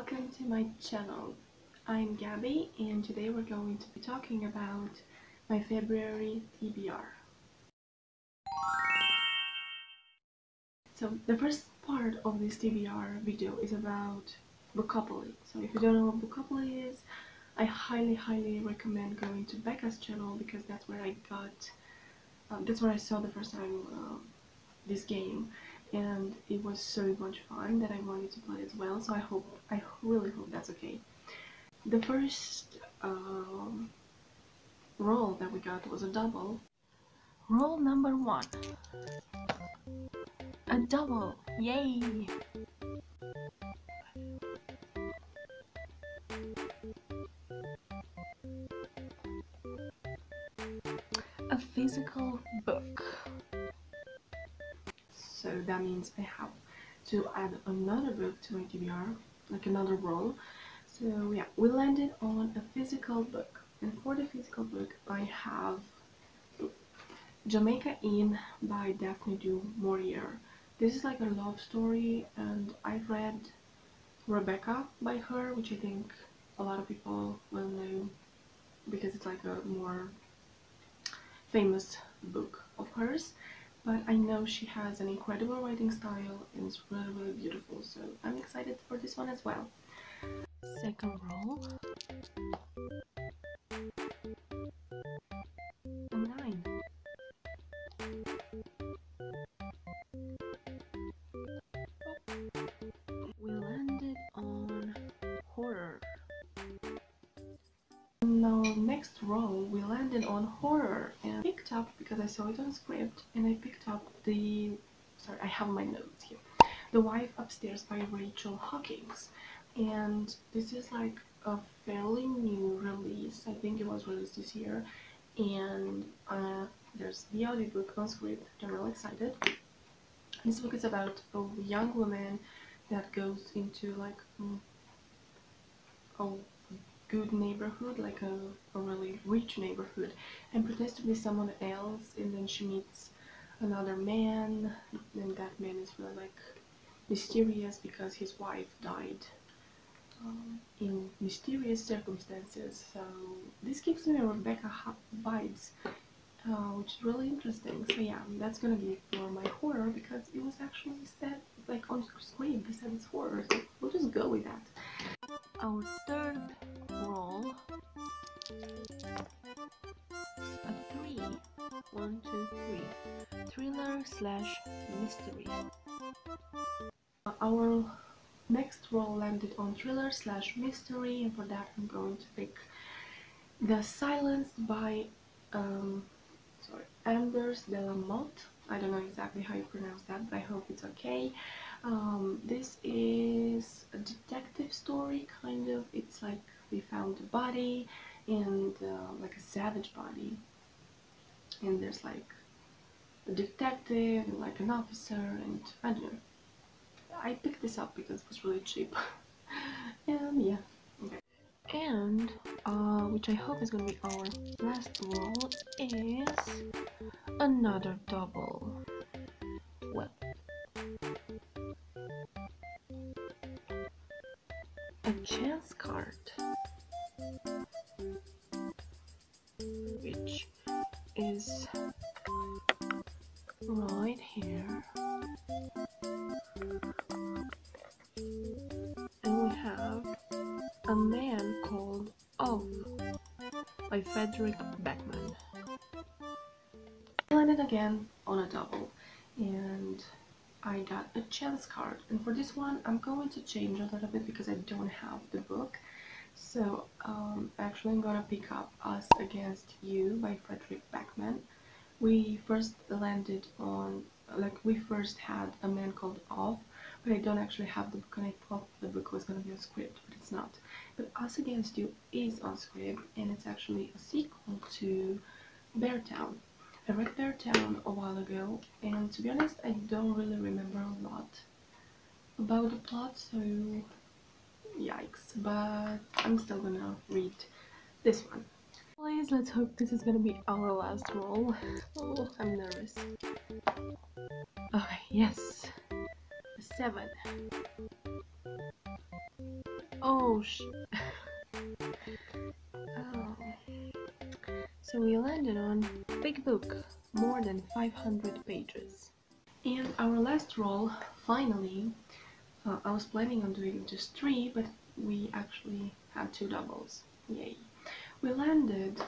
Welcome to my channel. I'm Gabby and today we're going to be talking about my February TBR. So the first part of this TBR video is about Bookopoly. So if you don't know what Bookopoly is, I highly recommend going to Becca's channel because that's where I got, that's where I saw the first time this game, and it was so much fun that I wanted to play as well. So I really hope that's okay. The first roll that we got was a double. Roll number 1. A double! Yay! A physical book. So that means I have to add another book to my TBR, like another roll. So yeah, we landed on a physical book. And for the physical book, I have Jamaica Inn by Daphne du Maurier. This is like a love story, and I've read Rebecca by her, which I think a lot of people will know because it's like a more famous book of hers. But I know she has an incredible writing style and it's really beautiful, so I'm excited for this one as well. Second roll. A 9. We landed on horror. Now next roll we landed on horror, and picked up, because I saw it on script, and I picked up the, sorry, I have my notes here, The Wife Upstairs by Rachel Hawkins. And this is like a fairly new release. I think it was released this year, and there's the audiobook on script, which I'm really excited. This book is about a young woman that goes into like a good neighborhood, like a really rich neighborhood, and pretends to be someone else, and then she meets another man, and that man is really like mysterious because his wife died in mysterious circumstances. So this gives me Rebecca vibes, which is really interesting. So yeah, that's gonna be for my horror because it was actually said like on screen. They said it's horror, so we'll just go with that. Our third roll, a 3. 1, 2, 3. Thriller / mystery. Our next roll landed on thriller / mystery, and for that I'm going to pick The Silenced by Anders de la Motte. I don't know exactly how you pronounce that, but I hope it's okay. This is a detective story, kind of. It's like they found a body, and like a savage body, and there's like a detective and like an officer, and I don't know. I picked this up because it was really cheap. And yeah, okay. And which I hope is gonna be our last roll, is another double. Well, a chance card, which is right here, and we have A Man Called Off by Frederick Beckman. I landed again on a double, and I got a chance card, and for this one I'm going to change a little bit because I don't have the book. So actually I'm gonna pick up Us Against You by Frederick Beckman. We first landed on, like, we first had A Man Called Off, but I don't actually have the book, and I thought the book was gonna be on script, but it's not. But Us Against You is on script, and it's actually a sequel to Beartown. I read Beartown a while ago, and to be honest, I don't really remember a lot about the plot, so yikes, but I'm still gonna read this one. Please, let's hope this is gonna be our last roll. Oh, I'm nervous. Okay, yes. A 7. Oh, oh. So we landed on big book, more than 500 pages. And our last roll, finally, I was planning on doing just 3, but we actually had 2 doubles. Yay. We landed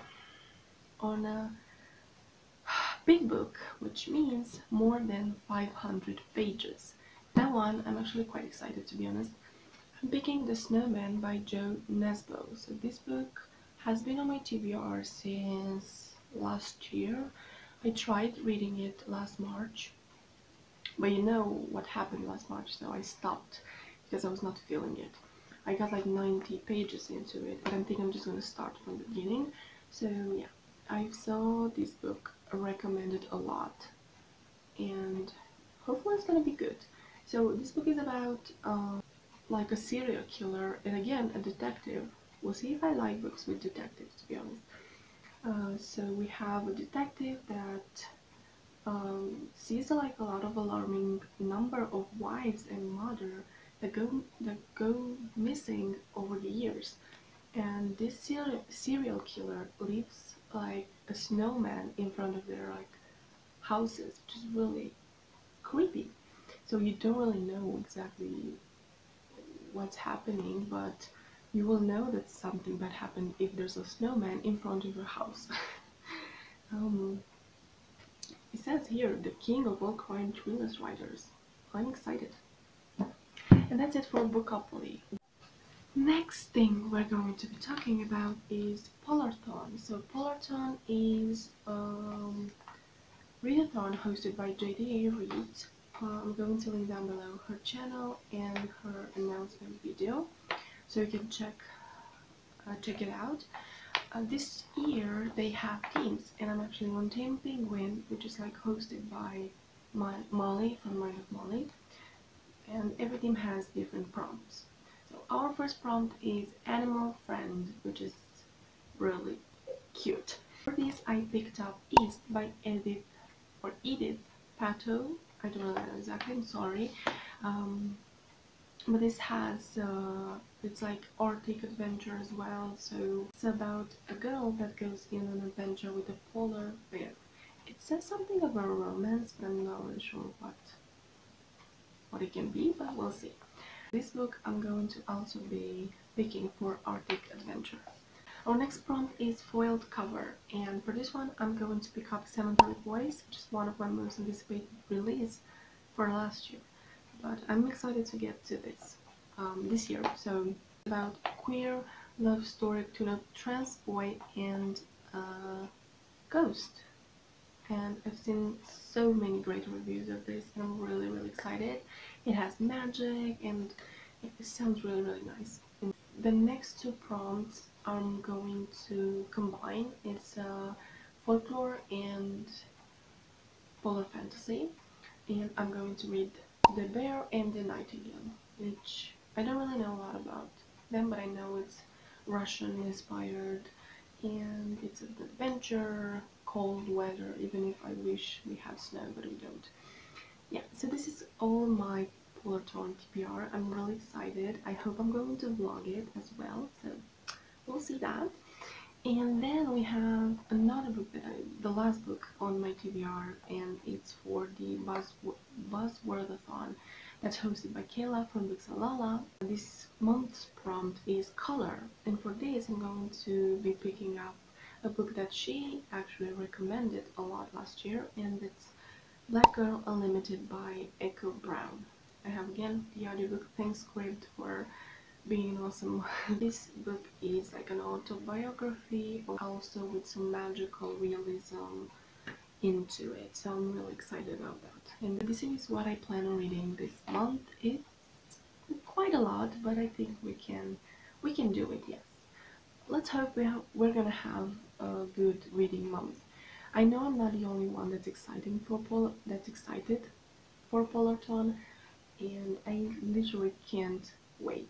on a big book, which means more than 500 pages. That one I'm actually quite excited, to be honest. I'm picking The Snowman by Joe Nesbo. So this book has been on my TBR since last year. I tried reading it last March, but you know what happened last March, so I stopped because I was not feeling it. I got like 90 pages into it, and I think I'm just gonna start from the beginning. So yeah, I saw this book recommended a lot, and hopefully it's gonna be good. So this book is about like a serial killer, and again a detective. We'll see if I like books with detectives, to be honest. So we have a detective that sees like a lot of alarming number of wives and mother that go missing over the years, and this serial killer leaves like a snowman in front of their like houses, which is really creepy. So you don't really know exactly what's happening, but you will know that something bad happened if there's a snowman in front of your house. um, it says here, the king of all crime thrillers writers. I'm excited. And that's it for Bookopoly. Next thing we're going to be talking about is Polarthon. So Polarthon is readathon hosted by JDA Reed. I'm going to link down below her channel and her announcement video, so you can check it out. This year they have teams, and I'm actually on Team Penguin, which is like hosted by Molly from Mind of Molly, and every team has different prompts. So our first prompt is Animal Friend, which is really cute. For this I picked up East by Edith Pato. I don't know exactly, I'm sorry. But this has it's like Arctic adventure as well, so it's about a girl that goes in an adventure with a polar bear. It says something about a romance, but I'm not really sure what it can be, but we'll see. This book I'm going to also be picking for Arctic adventure. Our next prompt is foiled cover, and for this one I'm going to pick up Cemetery Boys, which is one of my most anticipated release for last year. But I'm excited to get to this year. So it's about a queer love story between a trans boy and a ghost. And I've seen so many great reviews of this, and I'm really excited. It has magic, and it sounds really nice. And the next 2 prompts I'm going to combine. It's folklore and polar fantasy, and I'm going to read The Bear and the Nightingale, which I don't really know a lot about them, but I know it's Russian inspired, and it's an adventure, cold weather, even if I wish we had snow, but we don't. Yeah, so this is all my Polarthon TBR. I'm really excited. I hope I'm going to vlog it as well, so we'll see that. And then we have another book the last book on my TBR, and it's for the Buzzwordathon that's hosted by Kayla from Books and Lala. This month's prompt is color, and for this I'm going to be picking up a book that she actually recommended a lot last year, and it's Black Girl Unlimited by Echo Brown. I have again the audiobook. Thanks Script for being awesome. This book is like an autobiography, also with some magical realism into it, so I'm really excited about that. And this is what I plan on reading this month. It's quite a lot, but I think we can do it. Yes, let's hope we're gonna have a good reading month. I know I'm not the only one that's excited for Polarthon, and I literally can't wait.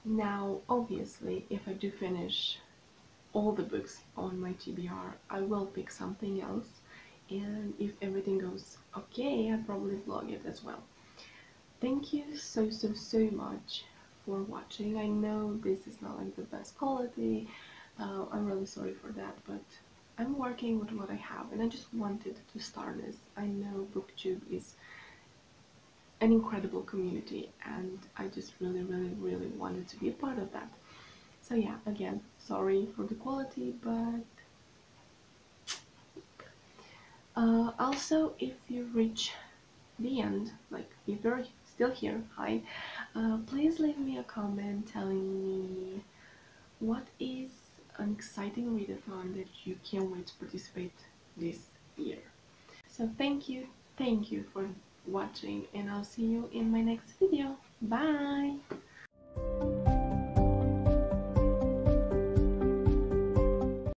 Now, obviously, if I do finish all the books on my TBR, I will pick something else, and if everything goes okay, I'll probably vlog it as well. Thank you so much for watching. I know this is not like the best quality. I'm really sorry for that, but I'm working with what I have, and I just wanted to start this. I know BookTube is an incredible community, and I just really, really, really wanted to be a part of that. So yeah, again, sorry for the quality, but also if you reach the end, like if you're still here, hi, please leave me a comment telling me what is an exciting readathon that you can't wait to participate this year. So thank you for watching, and I'll see you in my next video. Bye!